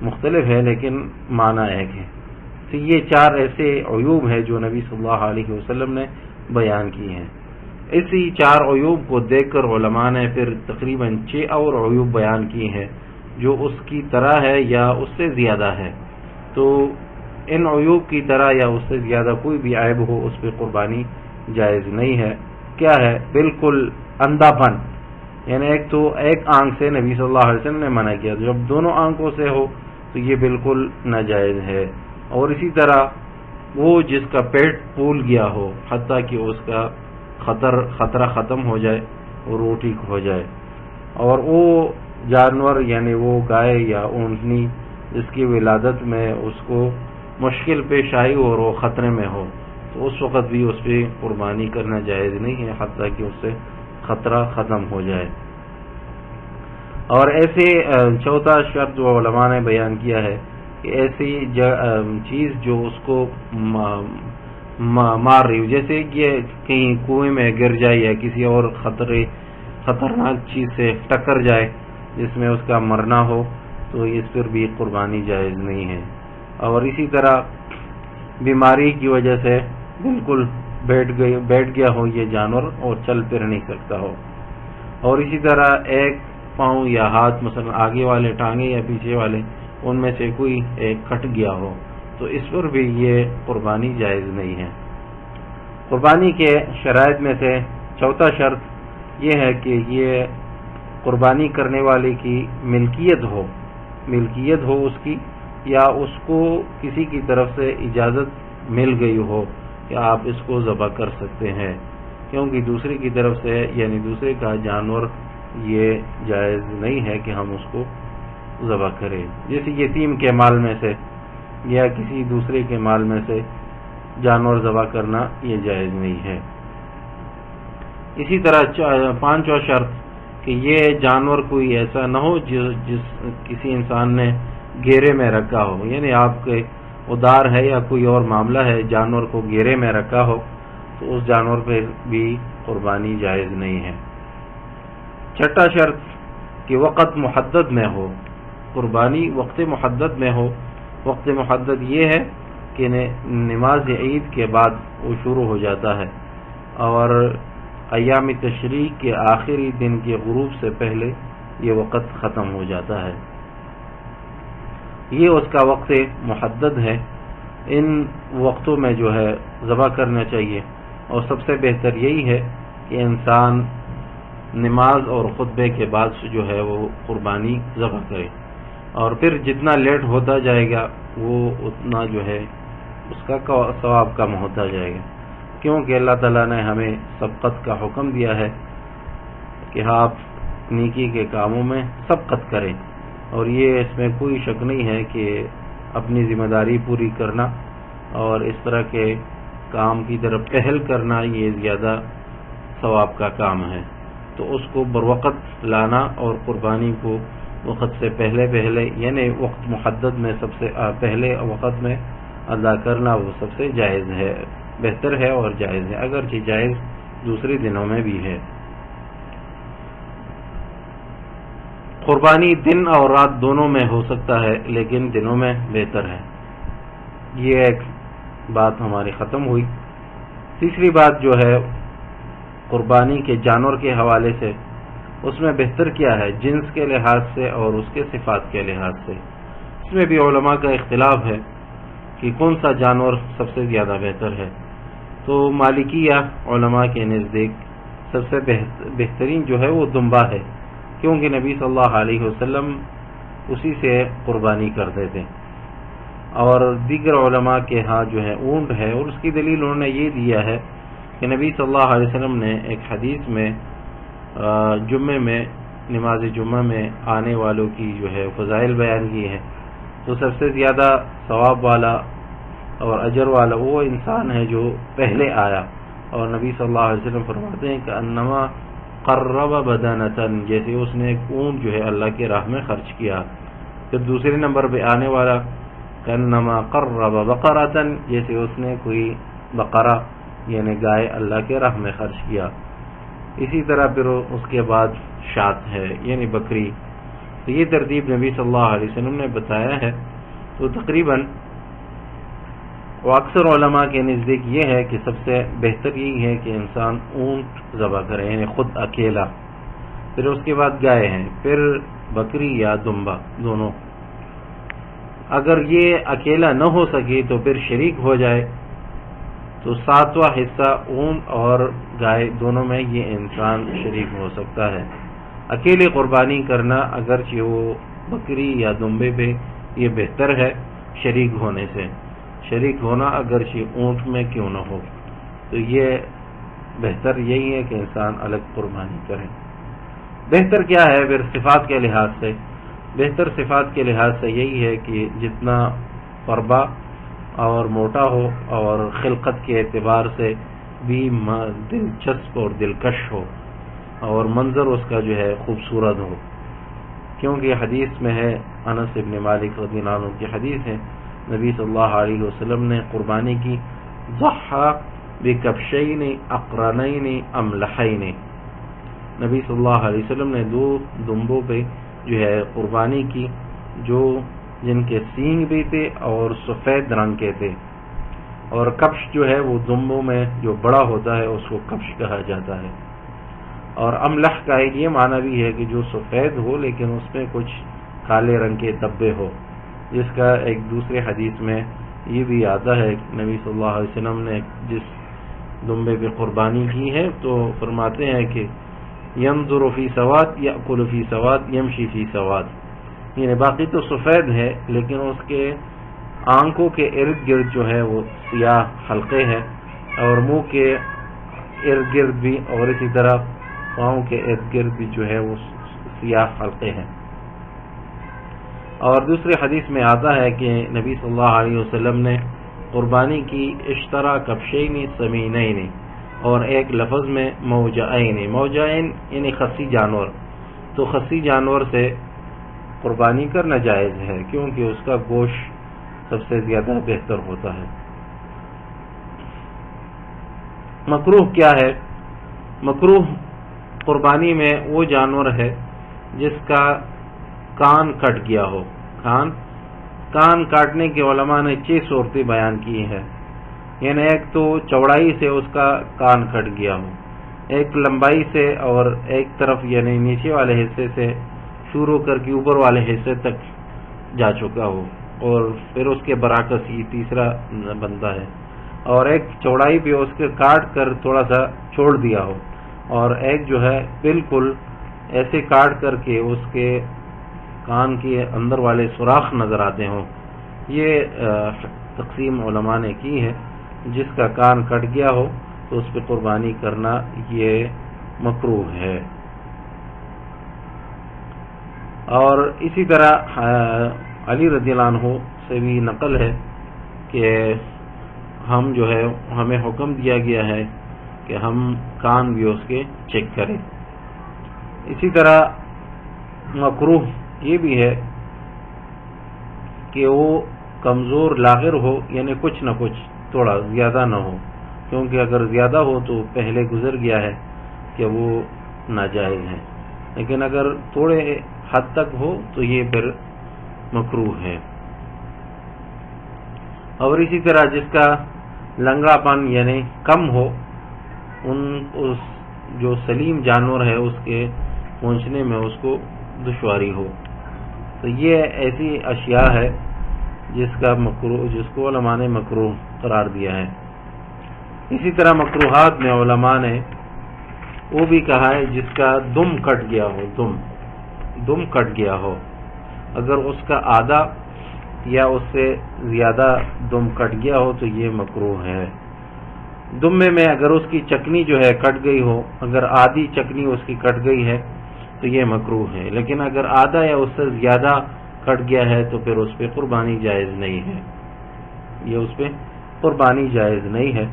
مختلف ہے لیکن معنی ایک ہے۔ تو یہ 4 ایسے عیوب ہیں جو نبی صلی اللہ علیہ وسلم نے بیان کی ہیں۔ اسی 4 عیوب کو دیکھ کر علماء نے پھر تقریباً 6 اور عیوب بیان کیے ہیں جو اس کی طرح ہے یا اس سے زیادہ ہے۔ تو ان عیوب کی طرح یا اس سے زیادہ کوئی بھی عیب ہو اس پہ قربانی جائز نہیں ہے۔ کیا ہے؟ بالکل اندھا پن، یعنی ایک آنکھ سے نبی صلی اللہ علیہ وسلم نے منع کیا، جب دونوں آنکھوں سے ہو تو یہ بالکل ناجائز ہے۔ اور اسی طرح وہ جس کا پیٹ پھول گیا ہو حتیٰ کہ اس کا خطرہ ختم ہو جائے اور وہ ٹھیک ہو جائے، اور وہ جانور یعنی وہ گائے یا اونٹنی جس کی ولادت میں اس کو مشکل پیش آئی اور وہ خطرے میں ہو تو اس وقت بھی اس پہ قربانی کرنا جائز نہیں ہے حتیٰ کہ اس سے خطرہ ختم ہو جائے۔ اور ایسے چوتھا شرط جو علماء نے بیان کیا ہے کہ ایسی چیز جو اس کو مار رہی ہو، جیسے کہ کہیں کنویں میں گر جائے یا کسی اور خطرناک چیز سے ٹکر جائے جس میں اس کا مرنا ہو تو اس پر بھی قربانی جائز نہیں ہے۔ اور اسی طرح بیماری کی وجہ سے بالکل بیٹھ گیا ہو یہ جانور اور چل پھر نہیں سکتا ہو، اور اسی طرح ایک پاؤں یا ہاتھ مثلا آگے والے ٹانگیں یا پیچھے والے ان میں سے کوئی ایک کٹ گیا ہو تو اس پر بھی یہ قربانی جائز نہیں ہے۔ قربانی کے شرائط میں سے چوتھا شرط یہ ہے کہ یہ قربانی کرنے والے کی ملکیت ہو اس کی، یا اس کو کسی کی طرف سے اجازت مل گئی ہو کہ آپ اس کو ذبح کر سکتے ہیں، کیونکہ دوسرے کی طرف سے یعنی دوسرے کا جانور یہ جائز نہیں ہے کہ ہم اس کو ذبح کریں۔ جیسے یتیم کے مال میں سے یا کسی دوسرے کے مال میں سے جانور ذبح کرنا یہ جائز نہیں ہے۔ اسی طرح پانچواں شرط کہ یہ جانور کوئی ایسا نہ ہو جس کسی انسان نے گھیرے میں رکھا ہو، یعنی آپ کے ادار ہے یا کوئی اور معاملہ ہے جانور کو گھیرے میں رکھا ہو تو اس جانور پہ بھی قربانی جائز نہیں ہے۔ چھٹا شرط کہ وقت محدد میں ہو، قربانی وقت محدد میں ہو۔ وقت محدد یہ ہے کہ نماز عید کے بعد وہ شروع ہو جاتا ہے اور ایام تشریق کے آخری دن کے غروب سے پہلے یہ وقت ختم ہو جاتا ہے، یہ اس کا وقت محدد ہے۔ ان وقتوں میں جو ہے ذبح کرنا چاہیے، اور سب سے بہتر یہی ہے کہ انسان نماز اور خطبے کے بعد جو ہے وہ قربانی ذبح کرے، اور پھر جتنا لیٹ ہوتا جائے گا وہ اتنا جو ہے اس کا ثواب کم ہوتا جائے گا، کیونکہ اللہ تعالیٰ نے ہمیں سبقت کا حکم دیا ہے کہ آپ نیکی کے کاموں میں سبقت کریں، اور یہ اس میں کوئی شک نہیں ہے کہ اپنی ذمہ داری پوری کرنا اور اس طرح کے کام کی طرف پہل کرنا یہ زیادہ ثواب کا کام ہے۔ تو اس کو بروقت لانا اور قربانی کو وقت سے پہلے یعنی وقت محدد میں سب سے پہلے وقت میں ادا کرنا وہ سب سے جائز ہے، بہتر ہے اور جائز ہے، اگرچہ جائز دوسرے دنوں میں بھی ہے۔ قربانی دن اور رات دونوں میں ہو سکتا ہے لیکن دنوں میں بہتر ہے۔ یہ ایک بات ہماری ختم ہوئی۔ تیسری بات جو ہے قربانی کے جانور کے حوالے سے، اس میں بہتر کیا ہے جنس کے لحاظ سے اور اس کے صفات کے لحاظ سے۔ اس میں بھی علماء کا اختلاف ہے کہ کون سا جانور سب سے زیادہ بہتر ہے۔ تو مالکیہ علماء کے نزدیک سب سے بہترین جو ہے وہ دمبا ہے، کیونکہ نبی صلی اللہ علیہ وسلم اسی سے قربانی کرتے تھے، اور دیگر علماء کے ہاں جو ہے اونٹ ہے، اور اس کی دلیل انہوں نے یہ دیا ہے کہ نبی صلی اللہ علیہ وسلم نے ایک حدیث میں جمعے میں نماز جمعہ میں آنے والوں کی جو ہے فضائل بیان کی ہے، تو سب سے زیادہ ثواب والا اور اجر والا وہ انسان ہے جو پہلے آیا، اور نبی صلی اللہ علیہ وسلم فرماتے ہیں کہ انما قرب بدنتن، جیسے اس نے ایک اونٹ جو ہے اللہ کی راہ میں خرچ کیا۔ پھر دوسرے نمبر پہ آنے والا کہ انما قرب بقرتن، جیسے اس نے کوئی بقرہ یعنی گائے اللہ کے راہ میں خرچ کیا۔ اسی طرح پھر اس کے بعد شات ہے یعنی بکری۔ تو یہ ترتیب نبی صلی اللہ علیہ وسلم نے بتایا ہے۔ تو تقریباً اکثر علماء کے نزدیک یہ ہے کہ سب سے بہتر یہی ہے کہ انسان اونٹ ذبح کرے یعنی خود اکیلا، پھر اس کے بعد گائے ہیں، پھر بکری یا دمبا دونوں۔ اگر یہ اکیلا نہ ہو سکے تو پھر شریک ہو جائے، تو 7واں حصہ اونٹ اور گائے دونوں میں یہ انسان شریک ہو سکتا ہے۔ اکیلے قربانی کرنا اگرچہ وہ بکری یا دمبے پہ یہ بہتر ہے شریک ہونے سے، شریک ہونا اگرچہ اونٹ میں کیوں نہ ہو، تو یہ بہتر یہی ہے کہ انسان الگ قربانی کرے۔ بہتر کیا ہے پھر صفات کے لحاظ سے؟ بہتر صفات کے لحاظ سے یہی ہے کہ جتنا قربا اور موٹا ہو اور خلقت کے اعتبار سے بھی دلچسپ اور دلکش ہو اور منظر اس کا جو ہے خوبصورت ہو، کیونکہ حدیث میں ہے، انس ابن مالک رضی اللہ عنہ کی حدیث ہے، نبی صلی اللہ علیہ وسلم نے قربانی کی، ضحى بکبشین اقرنین املحین، نبی صلی اللہ علیہ وسلم نے 2 دمبوں پہ جو ہے قربانی کی جو جن کے سینگ بھی تھے اور سفید رنگ کے تھے، اور کبش جو ہے وہ دمبوں میں جو بڑا ہوتا ہے اس کو کبش کہا جاتا ہے، اور املح کا ایک یہ معنی بھی ہے کہ جو سفید ہو لیکن اس میں کچھ کالے رنگ کے دبے ہو، جس کا ایک دوسرے حدیث میں یہ بھی آتا ہے کہ نبی صلی اللہ علیہ وسلم نے جس دمبے پہ قربانی کی ہے تو فرماتے ہیں کہ ينظر فی سواد یأکل فی سواد یمشی فی سواد، یعنی باقی تو سفید ہے لیکن اس کے آنکھوں کے ارد گرد جو ہے وہ سیاہ حلقے ہیں، اور منہ کے ارد گرد بھی، اور اسی طرح پاؤں کے ارد گرد بھی جو ہے وہ سیاہ حلقے ہیں۔ اور دوسری حدیث میں آتا ہے کہ نبی صلی اللہ علیہ وسلم نے قربانی کی اشترا کبشین سمینین، اور ایک لفظ میں موجعین، موجعین یعنی خصی جانور، تو خصی جانور سے قربانی کرنا جائز ہے کیونکہ اس کا گوشت سب سے زیادہ بہتر ہوتا ہے۔ مکروہ کیا ہے؟ مکروہ قربانی میں وہ جانور ہے جس کا کان کٹ گیا ہو۔ کان کاٹنے کے علماء نے 6 صورتیں بیان کی ہیں، یعنی ایک تو چوڑائی سے اس کا کان کٹ گیا ہو، ایک لمبائی سے، اور ایک طرف یعنی نیچے والے حصے سے شروع کر کے اوپر والے حصے تک جا چکا ہو، اور پھر اس کے برعکس یہ تیسرا بنتا ہے، اور ایک چوڑائی بھی اس کے کاٹ کر تھوڑا سا چھوڑ دیا ہو، اور ایک جو ہے بالکل ایسے کاٹ کر کے اس کے کان کے اندر والے سوراخ نظر آتے ہوں۔ یہ تقسیم علماء نے کی ہے، جس کا کان کٹ گیا ہو تو اس پہ قربانی کرنا یہ مکروہ ہے۔ اور اسی طرح علی رضی اللہ عنہ سے بھی نقل ہے کہ ہم جو ہے ہمیں حکم دیا گیا ہے کہ ہم کان بھی اس کے چیک کریں۔ اسی طرح مکروہ یہ بھی ہے کہ وہ کمزور لاغر ہو، یعنی کچھ نہ کچھ تھوڑا زیادہ نہ ہو، کیونکہ اگر زیادہ ہو تو پہلے گزر گیا ہے کہ وہ ناجائز ہے، لیکن اگر تھوڑے حد تک ہو تو یہ پھر مکروہ ہے۔ اور اسی طرح جس کا لنگڑا پن یعنی کم ہو، اس جو سلیم جانور ہے اس کے پہنچنے میں اس کو دشواری ہو، تو یہ ایسی اشیاء ہے جس کو علماء نے مکروہ قرار دیا ہے۔ اسی طرح مکروہات میں علماء نے وہ بھی کہا ہے جس کا دم کٹ گیا ہو، دم کٹ گیا ہو، اگر اس کا آدھا یا اس سے زیادہ دم کٹ گیا ہو تو یہ مکروہ ہے۔ دمبے میں اگر اس کی چکنی جو ہے کٹ گئی ہو، اگر آدھی چکنی اس کی کٹ گئی ہے تو یہ مکروہ ہے، لیکن اگر آدھا یا اس سے زیادہ کٹ گیا ہے تو پھر اس پہ قربانی جائز نہیں ہے، یہ اس پہ قربانی جائز نہیں ہے۔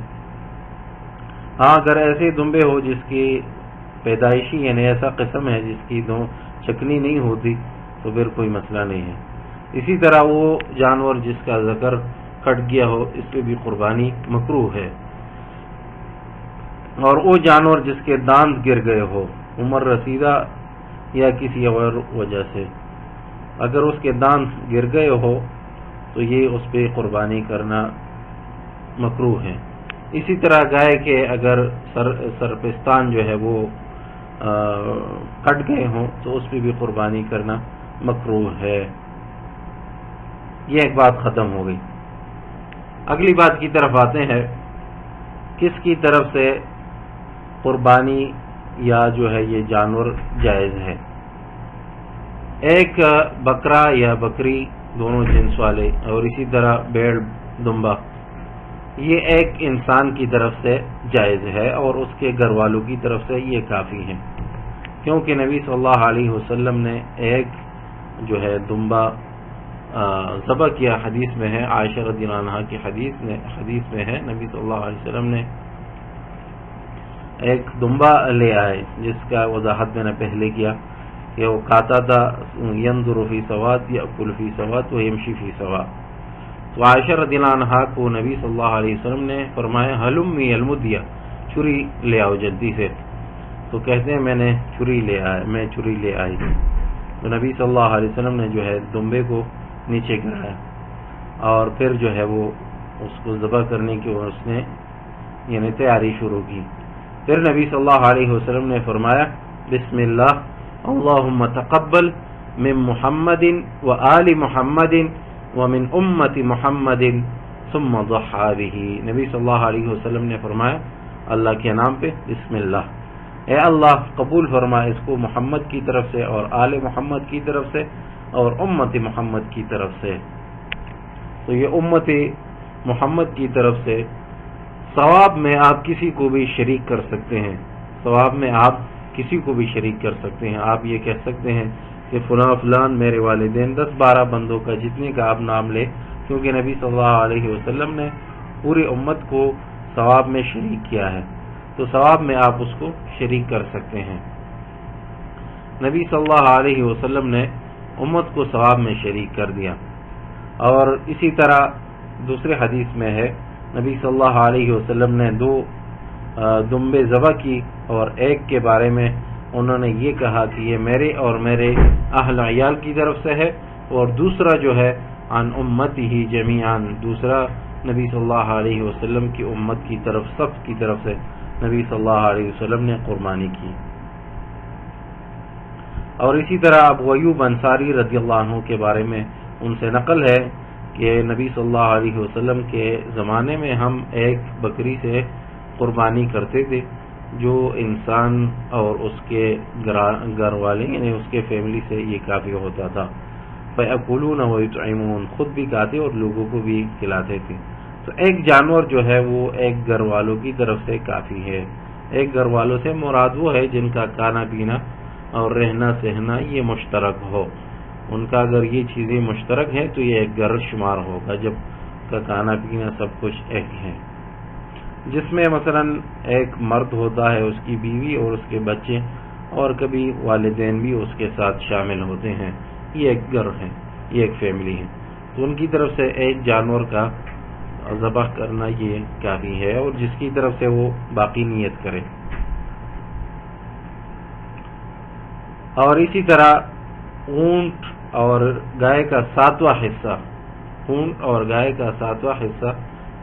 ہاں اگر ایسے دمبے ہو جس کی پیدائشی یعنی ایسا قسم ہے جس کی چکنی نہیں ہوتی تو پھر کوئی مسئلہ نہیں ہے۔ اسی طرح وہ جانور جس کا ذکر کٹ گیا ہو اس پہ بھی قربانی مکروہ ہے، اور وہ جانور جس کے دانت گر گئے ہو عمر رسیدہ یا کسی اور وجہ سے، اگر اس کے دانت گر گئے ہو تو یہ اس پہ قربانی کرنا مکروہ ہے۔ اسی طرح گائے کے اگر سرپستان جو ہے وہ کٹ گئے ہوں تو اس پہ بھی قربانی کرنا مکروہ ہے۔ یہ ایک بات ختم ہو گئی۔ اگلی بات کی طرف آتے ہیں، کس کی طرف سے قربانی یا جو ہے یہ جانور جائز ہے۔ ایک بکرا یا بکری دونوں جنس والے، اور اسی طرح بیڑ دمبا، یہ ایک انسان کی طرف سے جائز ہے اور اس کے گھر والوں کی طرف سے یہ کافی ہے، کیونکہ نبی صلی اللہ علیہ وسلم نے ایک جو ہے دمبا ذبح کیا، حدیث میں ہے، عائشہ رضی اللہ عنہا کی حدیث میں ہے، نبی صلی اللہ علیہ وسلم نے ایک دمبا لے آئے جس کا وضاحت میں نے پہلے کیا کہ وہ کھاتا تھا، ينظر فی سواد یأکل فی سواد ویمشی فی سواد۔ تو عائشہ رضی اللہ عنہا کو نبی صلی اللہ علیہ وسلم نے فرمایا ہلمی المدیہ، چھری لے آؤ جلدی سے، تو کہتے ہیں میں چھری لے آئی، تو نبی صلی اللہ علیہ وسلم نے جو ہے دمبے کو نیچے گرایا اور پھر جو ہے وہ اس کو ذبح کرنے کی اس نے یعنی تیاری شروع کی۔ پھر نبی صلی اللہ علیہ وسلم نے فرمایا بسم اللہ اللہم تقبل من محمد و آل محمد ومن امت محمد ثم ضحى به۔ نبی صلی اللہ علیہ وسلم نے فرمایا اللہ کے نام پہ بسم اللہ، اے اللہ قبول فرما اس کو محمد کی طرف سے اور آل محمد کی طرف سے اور امت محمد کی طرف سے۔ تو یہ امت محمد کی طرف سے ثواب میں آپ کسی کو بھی شریک کر سکتے ہیں، ثواب میں آپ کسی کو بھی شریک کر سکتے ہیں۔ آپ یہ کہہ سکتے ہیں کہ فلاں فلان میرے والدین، 10-12 بندوں کا جتنے کا آپ نام لے، کیونکہ نبی صلی اللہ علیہ وسلم نے پوری امت کو ثواب میں شریک کیا ہے، تو ثواب میں آپ اس کو شریک کر سکتے ہیں۔ نبی صلی اللہ علیہ وسلم نے امت کو ثواب میں شریک کر دیا۔ اور اسی طرح دوسرے حدیث میں ہے نبی صلی اللہ علیہ وسلم نے 2 دمبے ذبح کی، اور ایک کے بارے میں انہوں نے یہ کہا کہ یہ میرے اور میرے اہل عیال کی طرف سے ہے، اور دوسرا جو ہے عن امتہ جمیعاً، دوسرا نبی صلی اللہ علیہ وسلم کی امت کی طرف، سب کی طرف سے نبی صلی اللہ علیہ وسلم نے قربانی کی۔ اور اسی طرح ابو ایوب انصاری رضی اللہ عنہ کے بارے میں ان سے نقل ہے کہ نبی صلی اللہ علیہ وسلم کے زمانے میں ہم ایک بکری سے قربانی کرتے تھے، جو انسان اور اس کے گھر والے یعنی اس کے فیملی سے یہ کافی ہوتا تھا۔ فَيَأْكُلُونَ وَيُطْعِمُونَ، خود بھی کھاتے اور لوگوں کو بھی کھلاتے تھے۔ تو ایک جانور جو ہے وہ ایک گھر والوں کی طرف سے کافی ہے۔ ایک گھر والوں سے مراد وہ ہے جن کا کھانا پینا اور رہنا سہنا یہ مشترک ہو، ان کا اگر یہ چیزیں مشترک ہیں تو یہ ایک گھر شمار ہوگا جب کا کھانا پینا سب کچھ ایک ہے، جس میں مثلا ایک مرد ہوتا ہے، اس کی بیوی اور اس کے بچے، اور کبھی والدین بھی اس کے ساتھ شامل ہوتے ہیں، یہ ایک گھر ہے، یہ ایک فیملی ہے۔ تو ان کی طرف سے ایک جانور کا ذبح کرنا یہ کافی ہے، اور جس کی طرف سے وہ باقی نیت کرے۔ اور اسی طرح اونٹ اور گائے کا 7واں حصہ، اونٹ اور گائے کا 7واں حصہ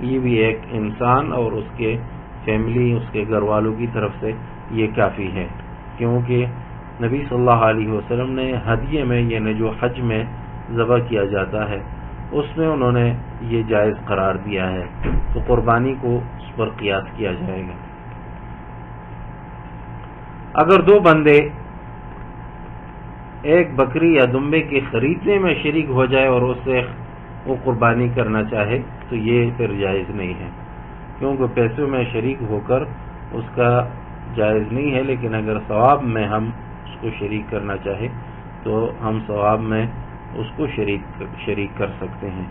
یہ بھی ایک انسان اور اس کے فیملی، اس کے گھر والوں کی طرف سے یہ کافی ہے، کیونکہ نبی صلی اللہ علیہ وسلم نے ہدیے میں یعنی جو حج میں ذبح کیا جاتا ہے اس میں انہوں نے یہ جائز قرار دیا ہے، تو قربانی کو اس پر قیاس کیا جائے گا۔ اگر 2 بندے ایک بکری یا دمبے کے خریدنے میں شریک ہو جائے اور اس سے وہ قربانی کرنا چاہے تو یہ پھر جائز نہیں ہے، کیونکہ پیسوں میں شریک ہو کر اس کا جائز نہیں ہے، لیکن اگر ثواب میں ہم اس کو شریک کرنا چاہے تو ہم ثواب میں اس کو شریک کر سکتے ہیں۔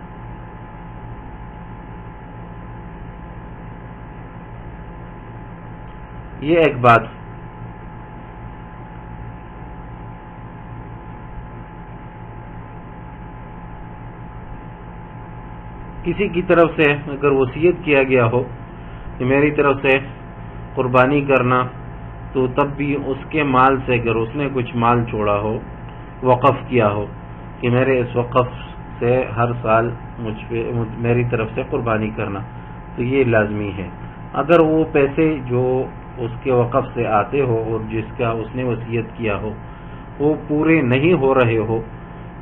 یہ ایک بات۔ کسی کی طرف سے اگر وصیت کیا گیا ہو کہ میری طرف سے قربانی کرنا، تو تب بھی اس کے مال سے اگر اس نے کچھ مال چھوڑا ہو، وقف کیا ہو کہ میرے اس وقف سے ہر سال میری طرف سے قربانی کرنا، تو یہ لازمی ہے۔ اگر وہ پیسے جو اس کے وقف سے آتے ہو اور جس کا اس نے وصیت کیا ہو وہ پورے نہیں ہو رہے ہو،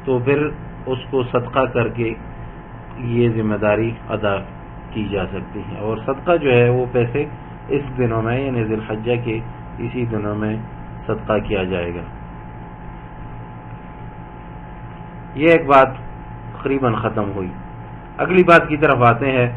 تو پھر اس کو صدقہ کر کے یہ ذمہ داری ادا کی جا سکتی ہے، اور صدقہ جو ہے وہ پیسے اس دنوں میں یعنی ذی الحجہ کے اسی دنوں میں صدقہ کیا جائے گا۔ یہ ایک بات تقریباً ختم ہوئی۔ اگلی بات کی طرف آتے ہیں۔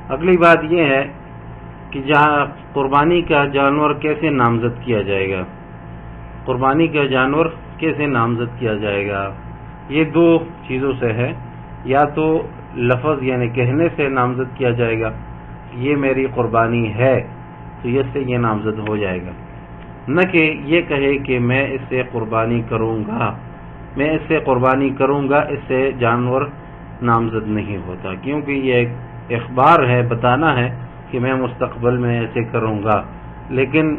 اگلی بات یہ ہے کہ جہاں قربانی کا جانور کیسے نامزد کیا جائے گا، قربانی کا جانور کیسے نامزد کیا جائے گا۔ یہ دو چیزوں سے ہے، یا تو لفظ یعنی کہنے سے نامزد کیا جائے گا یہ میری قربانی ہے، تو اس سے یہ نامزد ہو جائے گا، نہ کہ یہ کہے کہ میں اس سے قربانی کروں گا، میں اس سے قربانی کروں گا، اس سے جانور نامزد نہیں ہوتا، کیونکہ یہ ایک اخبار ہے، بتانا ہے کہ میں مستقبل میں ایسے کروں گا، لیکن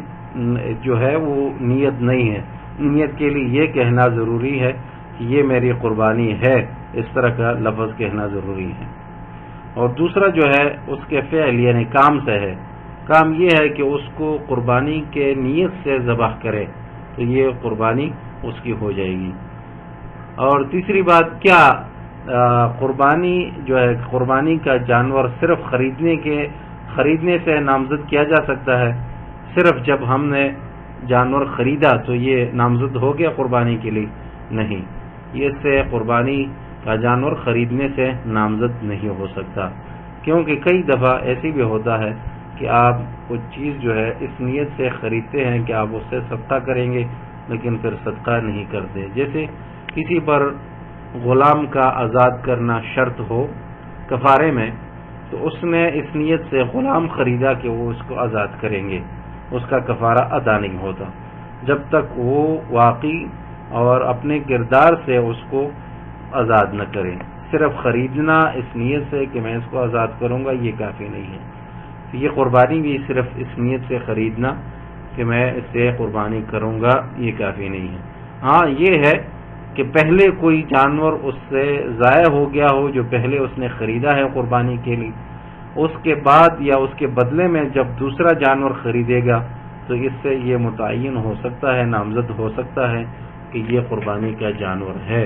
جو ہے وہ نیت نہیں ہے۔ نیت کے لیے یہ کہنا ضروری ہے کہ یہ میری قربانی ہے، اس طرح کا لفظ کہنا ضروری ہے۔ اور دوسرا جو ہے اس کے فعل یعنی کام سے ہے، کام یہ ہے کہ اس کو قربانی کے نیت سے ذبح کرے تو یہ قربانی اس کی ہو جائے گی۔ اور تیسری بات، کیا قربانی جو ہے قربانی کا جانور صرف خریدنے سے نامزد کیا جا سکتا ہے؟ صرف جب ہم نے جانور خریدا تو یہ نامزد ہو گیا قربانی کے لیے؟ نہیں، یہ سے قربانی کا جانور خریدنے سے نامزد نہیں ہو سکتا، کیونکہ کئی دفعہ ایسی بھی ہوتا ہے کہ آپ کچھ چیز جو ہے اس نیت سے خریدتے ہیں کہ آپ اس سے صدقہ کریں گے، لیکن پھر صدقہ نہیں کرتے۔ جیسے کسی پر غلام کا آزاد کرنا شرط ہو کفارے میں، تو اس نے اس نیت سے غلام خریدا کہ وہ اس کو آزاد کریں گے، اس کا کفارہ ادا نہیں ہوتا جب تک وہ واقعی اور اپنے کردار سے اس کو آزاد نہ کریں۔ صرف خریدنا اس نیت سے کہ میں اس کو آزاد کروں گا یہ کافی نہیں ہے۔ یہ قربانی بھی صرف اس نیت سے خریدنا کہ میں اس سے قربانی کروں گا یہ کافی نہیں ہے۔ ہاں یہ ہے کہ پہلے کوئی جانور اس سے ضائع ہو گیا ہو جو پہلے اس نے خریدا ہے قربانی کے لیے، اس کے بعد یا اس کے بدلے میں جب دوسرا جانور خریدے گا تو اس سے یہ متعین ہو سکتا ہے، نامزد ہو سکتا ہے کہ یہ قربانی کا جانور ہے،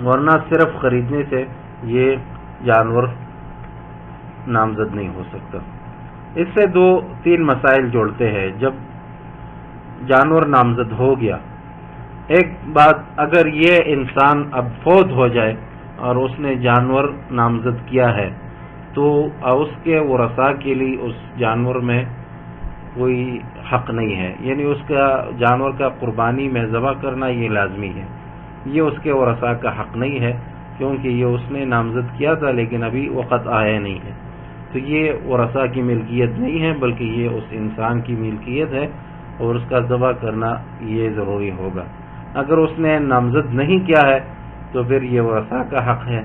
ورنہ صرف خریدنے سے یہ جانور نامزد نہیں ہو سکتا۔ اس سے 2-3 مسائل جوڑتے ہیں۔ جب جانور نامزد ہو گیا، ایک بات، اگر یہ انسان اب فوت ہو جائے اور اس نے جانور نامزد کیا ہے تو اس کے ورثاء کے لیے اس جانور میں کوئی حق نہیں ہے، یعنی اس کا جانور کا قربانی میں ذبح کرنا یہ لازمی ہے، یہ اس کے ورثاء کا حق نہیں ہے، کیونکہ یہ اس نے نامزد کیا تھا لیکن ابھی وقت آیا نہیں ہے، تو یہ ورثاء کی ملکیت نہیں ہے بلکہ یہ اس انسان کی ملکیت ہے اور اس کا ذبح کرنا یہ ضروری ہوگا۔ اگر اس نے نامزد نہیں کیا ہے تو پھر یہ ورثہ کا حق ہے،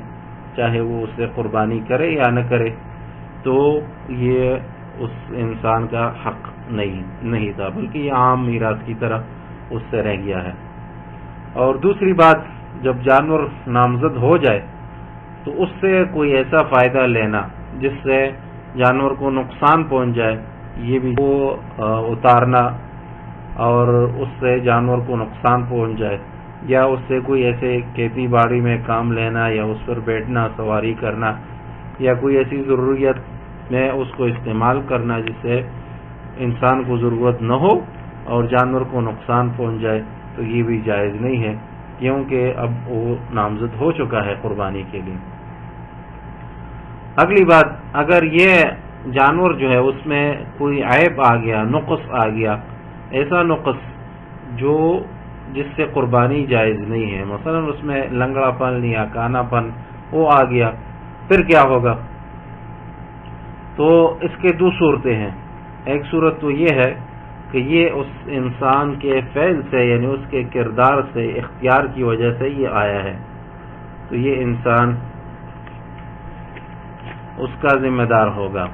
چاہے وہ اسے قربانی کرے یا نہ کرے، تو یہ اس انسان کا حق نہیں تھا، بلکہ یہ عام میراث کی طرح اس سے رہ گیا ہے۔ اور دوسری بات، جب جانور نامزد ہو جائے تو اس سے کوئی ایسا فائدہ لینا جس سے جانور کو نقصان پہنچ جائے، یہ بھی وہ اتارنا اور اس سے جانور کو نقصان پہنچ جائے، یا اس سے کوئی ایسے کھیتی باڑی میں کام لینا یا اس پر بیٹھنا، سواری کرنا، یا کوئی ایسی ضروریت میں اس کو استعمال کرنا جس سے انسان کو ضرورت نہ ہو اور جانور کو نقصان پہنچ جائے، تو یہ بھی جائز نہیں ہے، کیونکہ اب وہ نامزد ہو چکا ہے قربانی کے لیے۔ اگلی بات، اگر یہ جانور جو ہے اس میں کوئی عیب آ گیا، نقص آ گیا، ایسا نقص جس سے قربانی جائز نہیں ہے، مثلا اس میں لنگڑا پن یا کانا پن وہ آ گیا، پھر کیا ہوگا؟ تو اس کے دو صورتیں ہیں۔ ایک صورت تو یہ ہے کہ یہ اس انسان کے فعل سے، یعنی اس کے کردار سے، اختیار کی وجہ سے یہ آیا ہے، تو یہ انسان اس کا ذمہ دار ہوگا۔